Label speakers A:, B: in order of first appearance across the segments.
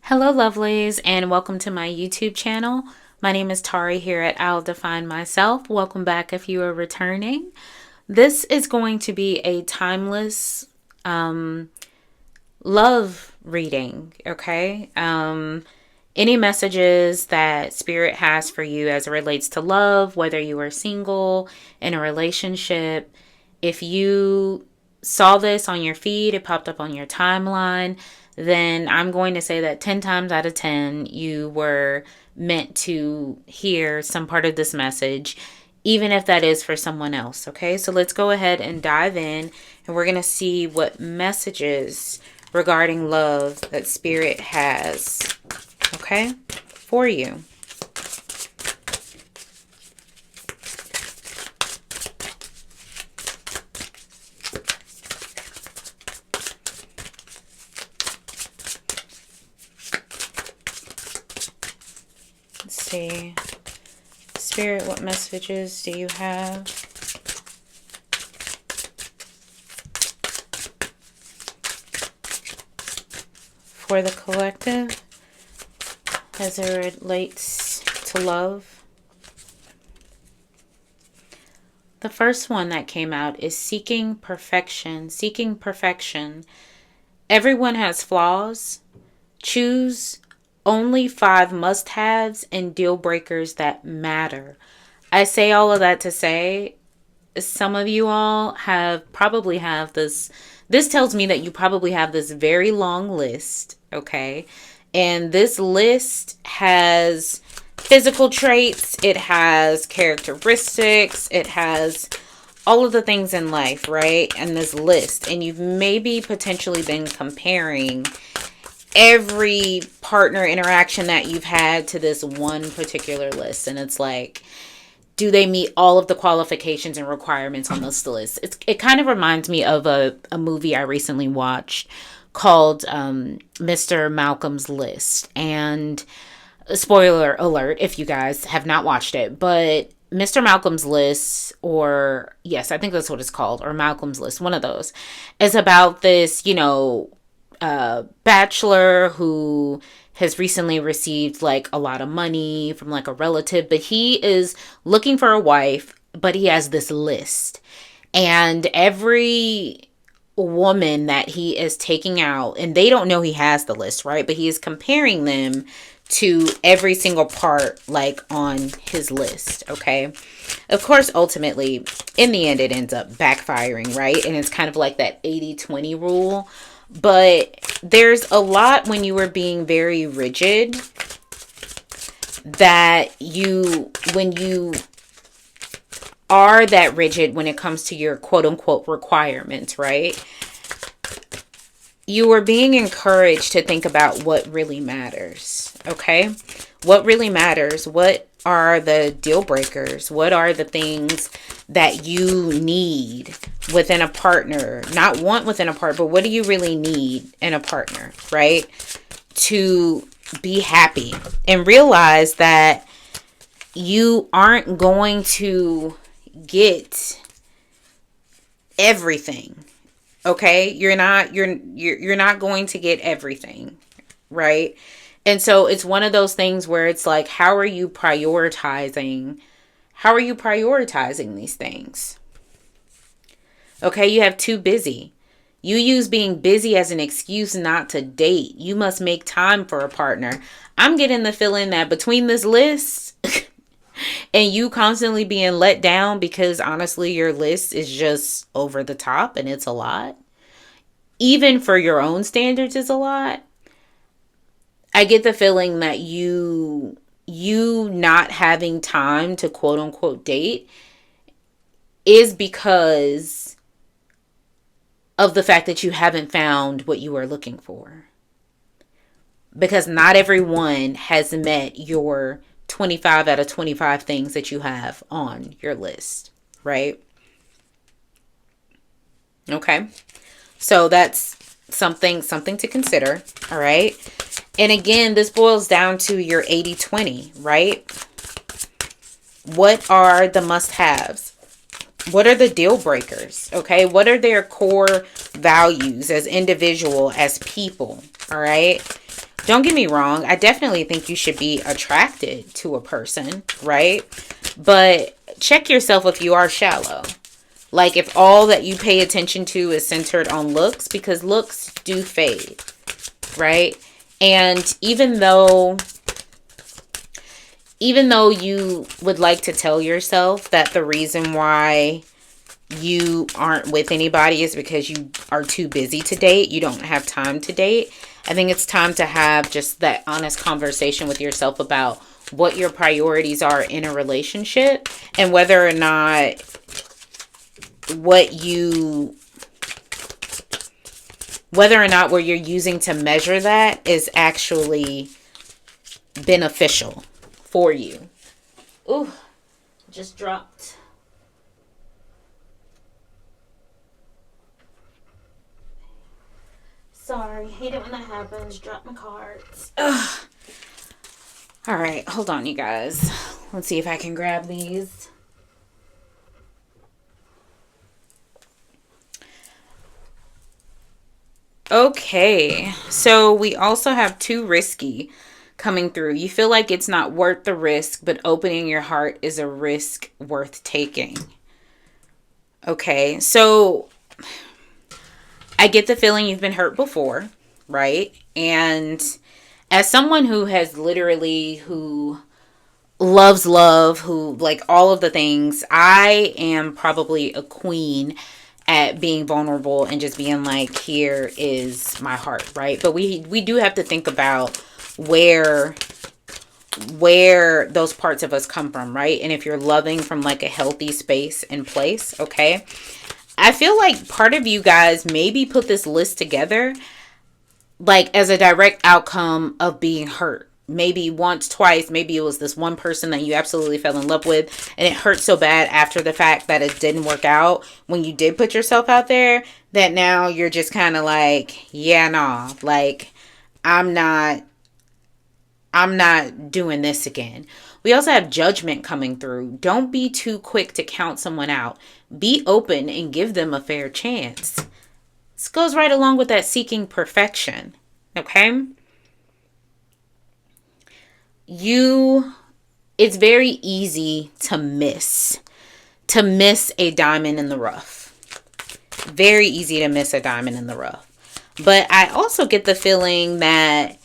A: Hello lovelies, and welcome to my YouTube channel. My name is Tari here at I'll Define Myself. Welcome back if you are returning. This is going to be a timeless love reading, okay? Any messages that Spirit has for you as it relates to love, whether you are single, in a relationship. If you saw this on your feed, it popped up on your timeline, then I'm going to say that 10 times out of 10, you were meant to hear some part of this message, even if that is for someone else, okay? So let's go ahead and dive in, and we're going to see what messages regarding love that Spirit has, okay, for you. Let's see. Spirit, what messages do you have? For the collective, as it relates to love. The first one that came out is seeking perfection. Seeking perfection. Everyone has flaws. Choose only 5 must-haves and deal breakers that matter. I say all of that to say some of you all probably have this. This tells me that you probably have this very long list, okay? And this list has physical traits, it has characteristics, it has all of the things in life, right? And this list. And you've maybe potentially been comparing every partner interaction that you've had to this one particular list. And it's like, do they meet all of the qualifications and requirements on this list? It kind of reminds me of a movie I recently watched called Mr. Malcolm's List. And spoiler alert if you guys have not watched it, but Mr. Malcolm's List, or yes, I think that's what it's called, or Malcolm's List, one of those, is about this, bachelor who has recently received like a lot of money from like a relative, but he is looking for a wife, but he has this list. And every woman that he is taking out, and they don't know he has the list, right? But he is comparing them to every single part like on his list, okay? Of course, ultimately, in the end, it ends up backfiring, right? And it's kind of like that 80-20 rule. But there's a lot when you are being very rigid that when you are that rigid when it comes to your quote unquote requirements, right? You are being encouraged to think about what really matters, okay? What really matters? What are the deal breakers? What are the things that you need within a partner? Not want within a partner, but what do you really need in a partner, right? To be happy, and realize that you aren't going to get everything. Okay? You're not going to get everything, right? And so it's one of those things where it's like, how are you prioritizing these things? Okay, you have too busy. You use being busy as an excuse not to date. You must make time for a partner. I'm getting the feeling that between this list and you constantly being let down because honestly your list is just over the top and it's a lot. Even for your own standards, is a lot. I get the feeling that you not having time to quote unquote date is because of the fact that you haven't found what you are looking for. Because not everyone has met your 25 out of 25 things that you have on your list, right? Okay. So that's something to consider, all right? And again, this boils down to your 80-20, right? What are the must-haves? What are the deal breakers? Okay, what are their core values as individual, as people? All right. Don't get me wrong. I definitely think you should be attracted to a person, right? But check yourself if you are shallow. Like if all that you pay attention to is centered on looks, because looks do fade, right? And even though you would like to tell yourself that the reason why you aren't with anybody is because you are too busy to date, you don't have time to date, I think it's time to have just that honest conversation with yourself about what your priorities are in a relationship, and whether or not what you're using to measure that is actually beneficial for you. Ooh, just dropped. Sorry, hate it when that happens. Drop my cards. Ugh. All right, hold on, you guys. Let's see if I can grab these. Okay, so we also have too risky coming through. You feel like it's not worth the risk, but opening your heart is a risk worth taking. Okay, so I get the feeling you've been hurt before, right? And as someone who loves love, who like all of the things, I am probably a queen at being vulnerable and just being like, here is my heart, right? But we do have to think about where those parts of us come from, right? And if you're loving from like a healthy space and place, okay? I feel like part of you guys maybe put this list together like as a direct outcome of being hurt. Maybe once, twice, maybe it was this one person that you absolutely fell in love with, and it hurt so bad after the fact that it didn't work out when you did put yourself out there, that now you're just kind of like, yeah, nah, like I'm not doing this again. We also have judgment coming through. Don't be too quick to count someone out. Be open and give them a fair chance. This goes right along with that seeking perfection. Okay? It's very easy to miss a diamond in the rough. Very easy to miss a diamond in the rough. But I also get the feeling that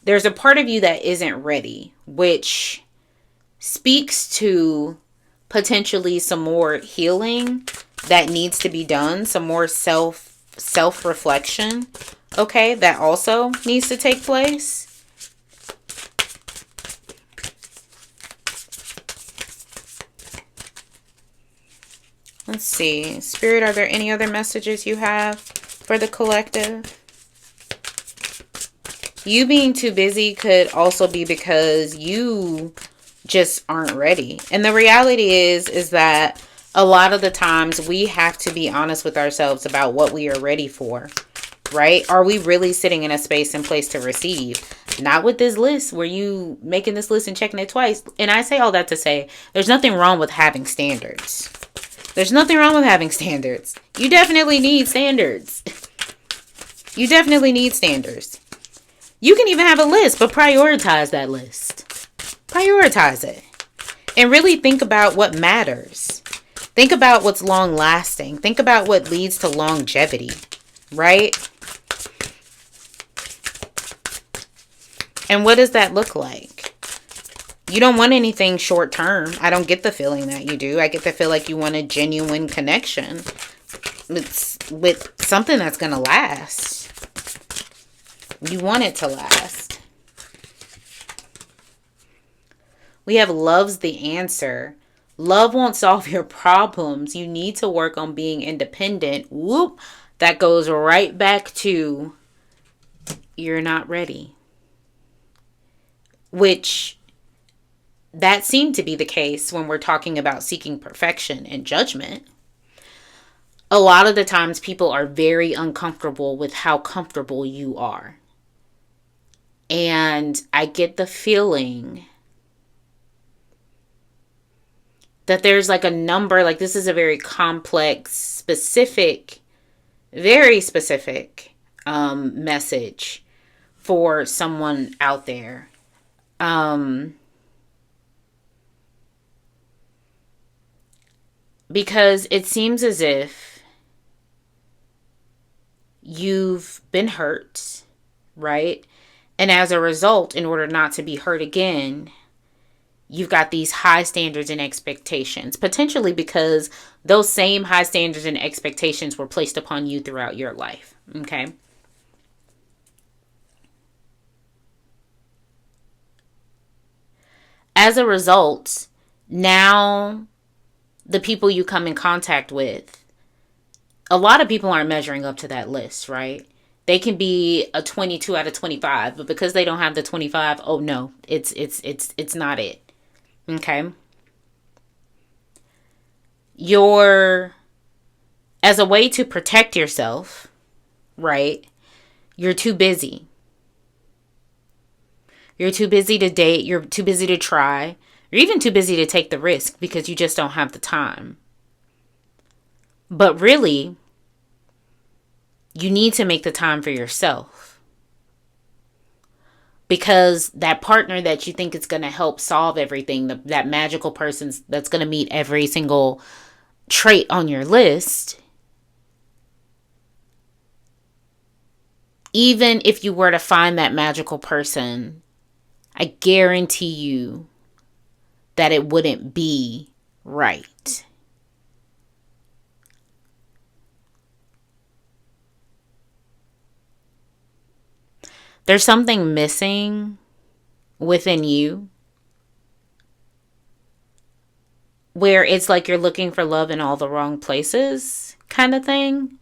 A: there's a part of you that isn't ready, which speaks to potentially some more healing that needs to be done, some more self-reflection, okay, that also needs to take place. Let's see. Spirit, are there any other messages you have for the collective? You being too busy could also be because you just aren't ready. And the reality is that a lot of the times we have to be honest with ourselves about what we are ready for, right? Are we really sitting in a space and place to receive? Not with this list where you making this list and checking it twice. And I say all that to say there's nothing wrong with having standards. There's nothing wrong with having standards. You definitely need standards. You definitely need standards. You can even have a list, but prioritize that list. Prioritize it. And really think about what matters. Think about what's long lasting. Think about what leads to longevity, right? And what does that look like? You don't want anything short term. I don't get the feeling that you do. I get the feel like you want a genuine connection with something that's going to last. You want it to last. We have love's the answer. Love won't solve your problems. You need to work on being independent. Whoop. That goes right back to you're not ready. Which that seemed to be the case when we're talking about seeking perfection and judgment. A lot of the times people are very uncomfortable with how comfortable you are. And I get the feeling that there's like a number, like this is a very complex, specific, very specific message for someone out there. Because it seems as if you've been hurt, right? And as a result, in order not to be hurt again, you've got these high standards and expectations, potentially because those same high standards and expectations were placed upon you throughout your life. Okay. As a result, now the people you come in contact with, a lot of people aren't measuring up to that list, right? They can be a 22 out of 25, but because they don't have the 25, oh no, it's not it. Okay? As a way to protect yourself, right? You're too busy. You're too busy to date, you're too busy to try. You're even too busy to take the risk because you just don't have the time. But really, you need to make the time for yourself. Because that partner that you think is going to help solve everything, that magical person that's going to meet every single trait on your list, even if you were to find that magical person, I guarantee you that it wouldn't be right. There's something missing within you where it's like you're looking for love in all the wrong places, kind of thing.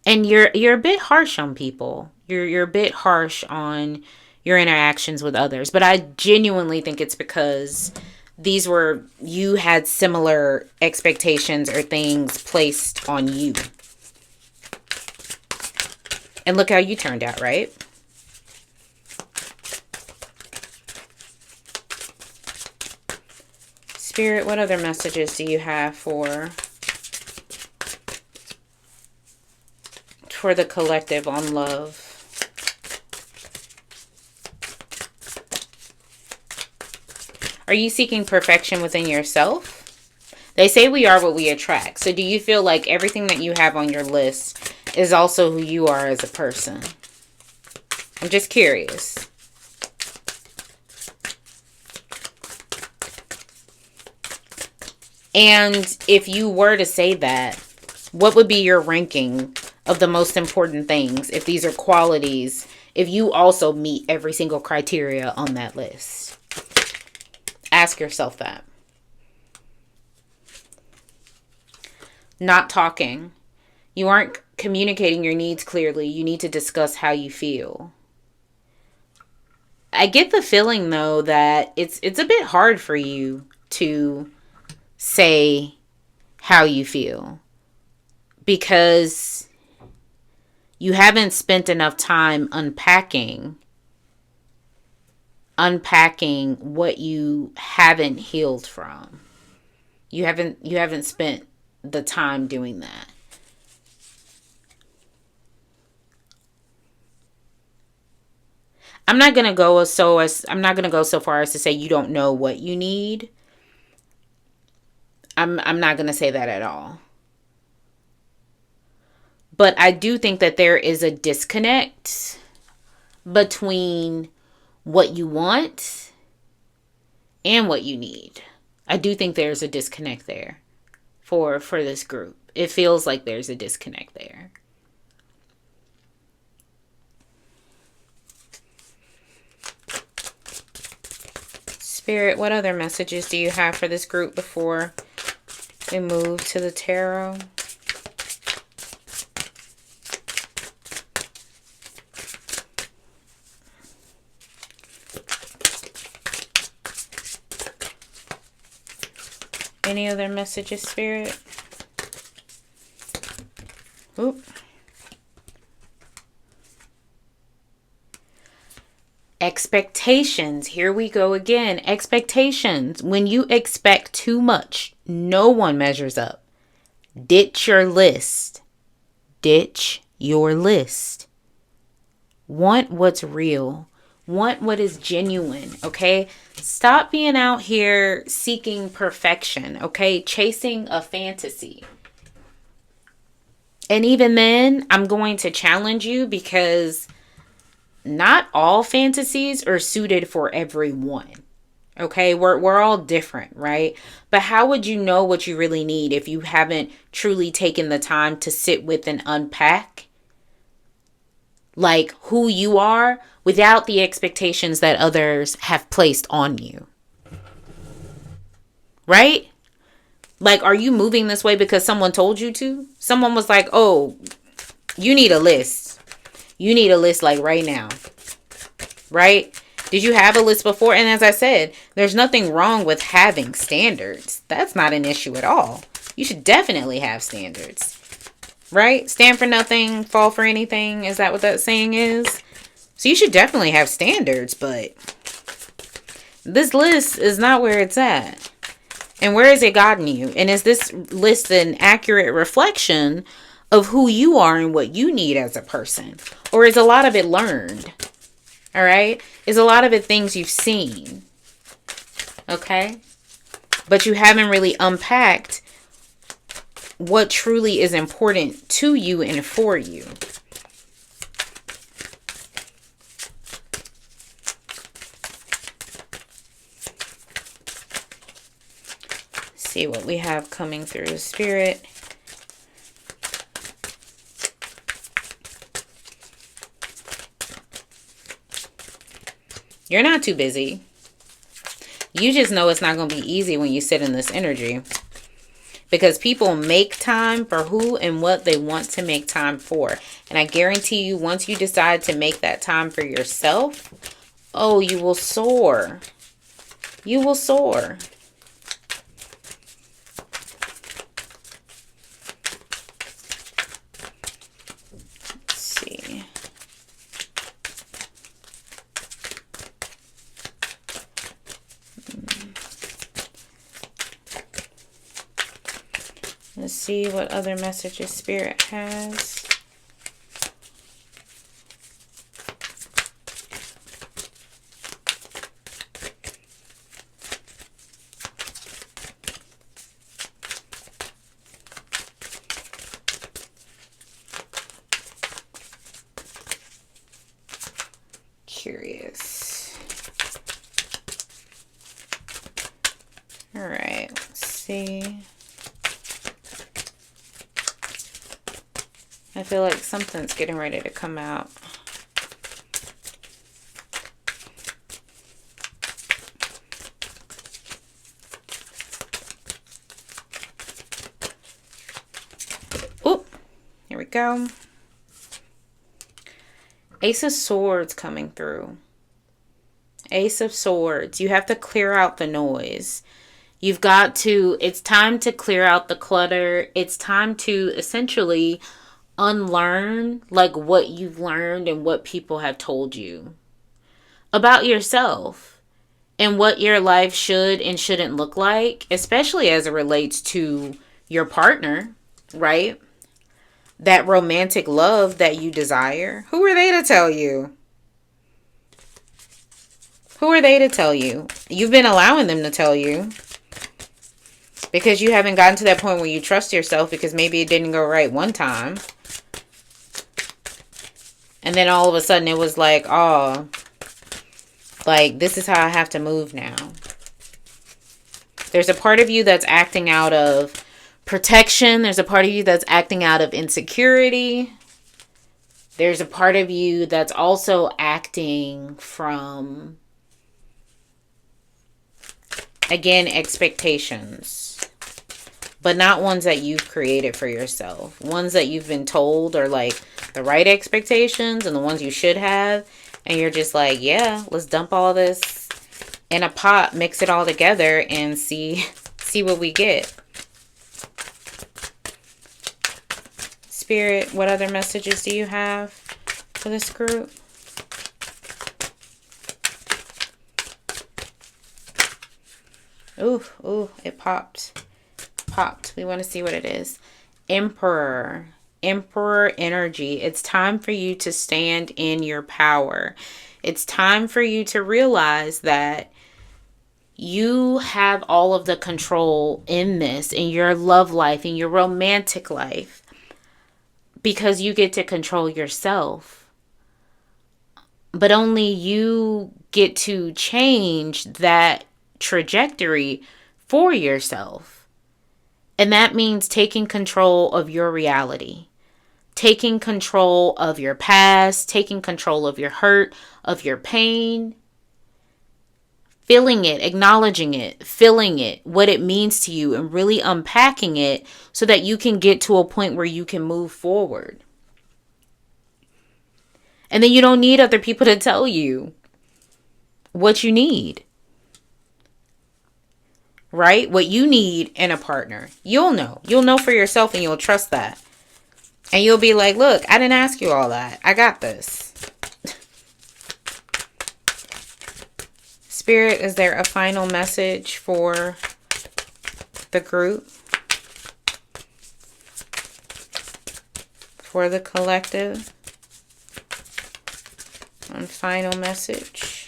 A: And you're a bit harsh on people. You're a bit harsh on your interactions with others, but I genuinely think it's because you had similar expectations or things placed on you. And look how you turned out, right? Spirit, what other messages do you have for the collective on love? Are you seeking perfection within yourself? They say we are what we attract. So do you feel like everything that you have on your list is also who you are as a person? I'm just curious. And if you were to say that, what would be your ranking of the most important things if these are qualities, if you also meet every single criteria on that list? Ask yourself that. Not talking. You aren't communicating your needs clearly. You need to discuss how you feel. I get the feeling, though, that it's a bit hard for you to say how you feel because you haven't spent enough time unpacking what you haven't healed from. You haven't spent the time doing that. I'm not gonna go so far as to say you don't know what you need. I'm not gonna say that at all. But I do think that there is a disconnect between what you want and what you need. I do think there's a disconnect there for this group. It feels like there's a disconnect there. Spirit, what other messages do you have for this group before we move to the tarot? Any other messages, Spirit? Oop. Expectations. Here we go again. Expectations. When you expect too much, no one measures up. Ditch your list. Ditch your list. Want what's real. Want what is genuine, okay? Stop being out here seeking perfection, okay? Chasing a fantasy. And even then, I'm going to challenge you because not all fantasies are suited for everyone. Okay, we're all different, right? But how would you know what you really need if you haven't truly taken the time to sit with and unpack like who you are without the expectations that others have placed on you? Right? Like, are you moving this way because someone told you to? Someone was like, "Oh, you need a list. You need a list like right now." Right? Did you have a list before? And as I said, there's nothing wrong with having standards. That's not an issue at all. You should definitely have standards. Right? Stand for nothing, fall for anything. Is that what that saying is? So you should definitely have standards, but this list is not where it's at. And where has it gotten you? And is this list an accurate reflection of who you are and what you need as a person? Or is a lot of it learned? All right? Is a lot of it things you've seen? Okay? But you haven't really unpacked what truly is important to you and for you. See what we have coming through Spirit. You're not too busy. You just know it's not going to be easy when you sit in this energy. Because people make time for who and what they want to make time for. And I guarantee you, once you decide to make that time for yourself, oh, you will soar. You will soar. Let's see what other messages Spirit has. Curious. All right, let's see. I feel like something's getting ready to come out. Oh, here we go. Ace of Swords coming through. Ace of Swords. You have to clear out the noise. You've got to, it's time to clear out the clutter. It's time to essentially unlearn like what you've learned and what people have told you about yourself and what your life should and shouldn't look like, especially as it relates to your partner, right? That romantic love that you desire. Who are they to tell you? Who are they to tell you? You've been allowing them to tell you. Because you haven't gotten to that point where you trust yourself because maybe it didn't go right one time. And then all of a sudden it was like, oh, like this is how I have to move now. There's a part of you that's acting out of protection. There's a part of you that's acting out of insecurity. There's a part of you that's also acting from, again, expectations. But not ones that you've created for yourself. Ones that you've been told are like the right expectations and the ones you should have. And you're just like, yeah, let's dump all this in a pot, mix it all together and see what we get. Spirit, what other messages do you have for this group? Ooh, it popped. We want to see what it is. Emperor. Emperor energy. It's time for you to stand in your power. It's time for you to realize that you have all of the control in this, in your love life, in your romantic life, because you get to control yourself. But only you get to change that trajectory for yourself. And that means taking control of your reality, taking control of your past, taking control of your hurt, of your pain, feeling it, acknowledging it, feeling it, what it means to you, and really unpacking it so that you can get to a point where you can move forward. And then you don't need other people to tell you what you need. Right? What you need in a partner. You'll know. You'll know for yourself, and you'll trust that. And you'll be like, look, I didn't ask you all that. I got this. Spirit, is there a final message for the group? For the collective? One final message.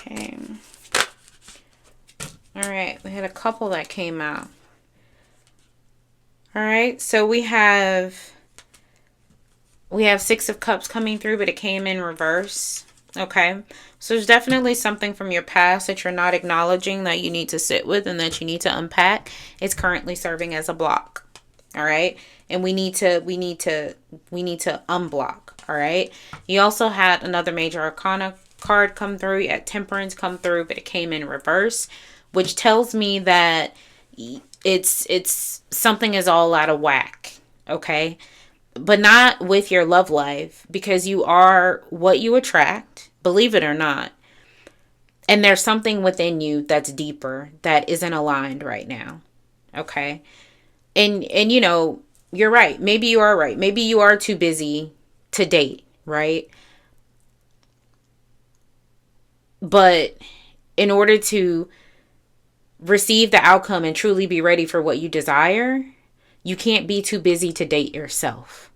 A: Okay. All right, we had a couple that came out. All right, so we have Six of Cups coming through, but it came in reverse. Okay, so there's definitely something from your past that you're not acknowledging that you need to sit with and that you need to unpack. It's currently serving as a block. All right, and we need to unblock. All right. You also had another major arcana card come through. You had Temperance come through, but it came in reverse, which tells me that it's something is all out of whack. Okay. But not with your love life, because you are what you attract, believe it or not. And there's something within you that's deeper that isn't aligned right now. Okay. And you know, you're right. Maybe you are right. Maybe you are too busy to date, right? But in order to receive the outcome and truly be ready for what you desire, you can't be too busy to date yourself.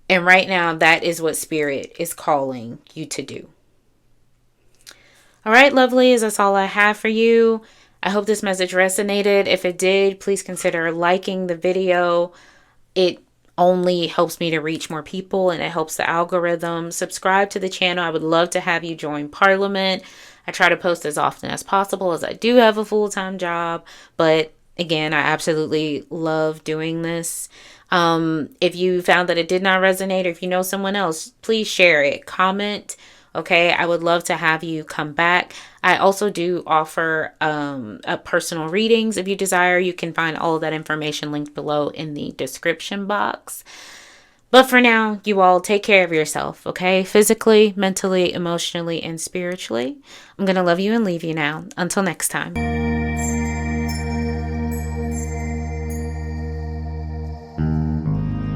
A: And right now, that is what Spirit is calling you to do. All right, lovelies, that's all I have for you. I hope this message resonated. If it did, please consider liking the video. It only helps me to reach more people, and it helps the algorithm. Subscribe to the channel. I would love to have you join Parliament. I try to post as often as possible, as I do have a full-time job. But again, I absolutely love doing this. If you found that it did not resonate, or if you know someone else, please share it. Comment. Okay, I would love to have you come back. I also do offer personal readings if you desire. You can find all of that information linked below in the description box. But for now, you all take care of yourself, okay? Physically, mentally, emotionally, and spiritually. I'm going to love you and leave you now. Until next time.